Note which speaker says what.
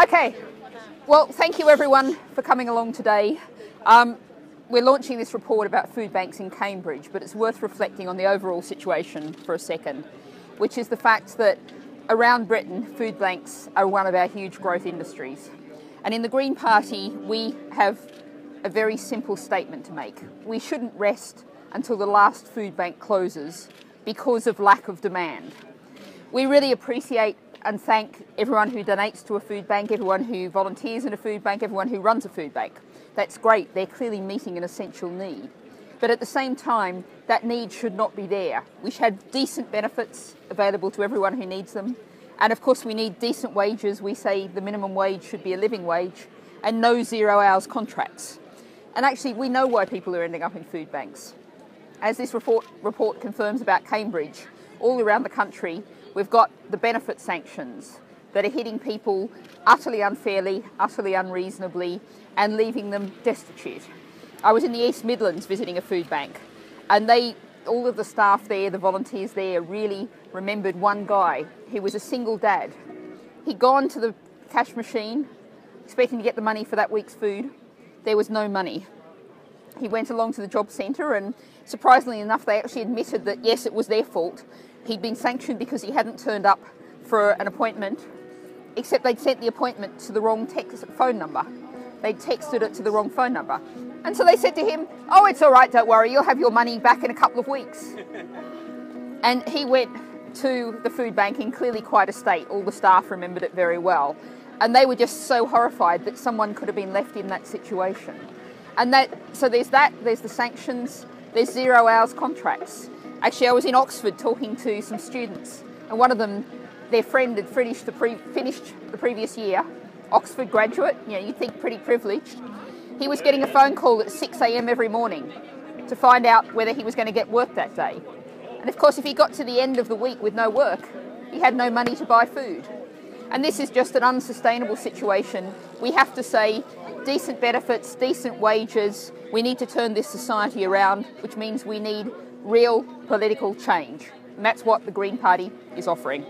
Speaker 1: Okay, well, thank you everyone for coming along today. We're launching this report about food banks in Cambridge, but it's worth reflecting on the overall situation for a second, which is the fact that around Britain, food banks are one of our huge growth industries. And in the Green Party, we have a very simple statement to make. We shouldn't rest until the last food bank closes because of lack of demand. We really appreciate and thank everyone who donates to a food bank, everyone who volunteers in a food bank, everyone who runs a food bank. That's great, they're clearly meeting an essential need. But at the same time, that need should not be there. We should have decent benefits available to everyone who needs them. And of course we need decent wages. We say the minimum wage should be a living wage and no 0 hours contracts. And actually we know why people are ending up in food banks. As this report confirms about Cambridge, all around the country, we've got the benefit sanctions that are hitting people utterly unfairly, utterly unreasonably, and leaving them destitute. I was in the East Midlands visiting a food bank, and all of the staff there, the volunteers there, really remembered one guy who was a single dad. He'd gone to the cash machine, expecting to get the money for that week's food. There was no money. He went along to the job centre, and surprisingly enough, they actually admitted that yes, it was their fault. He'd been sanctioned because he hadn't turned up for an appointment, except they'd sent the appointment to the wrong phone number. They'd texted it to the wrong phone number. And so they said to him, "Oh, it's all right, don't worry, you'll have your money back in a couple of weeks." And he went to the food bank in clearly quite a state. All the staff remembered it very well. And they were just so horrified that someone could have been left in that situation. And so there's the sanctions, there's 0 hours contracts. Actually, I was in Oxford talking to some students, and one of them, their friend had finished the previous year, Oxford graduate, you'd think pretty privileged. He was getting a phone call at 6 a.m. every morning to find out whether he was going to get work that day. And of course, if he got to the end of the week with no work, he had no money to buy food. And this is just an unsustainable situation. We have to say decent benefits, decent wages. We need to turn this society around, which means we need real political change. And that's what the Green Party is offering.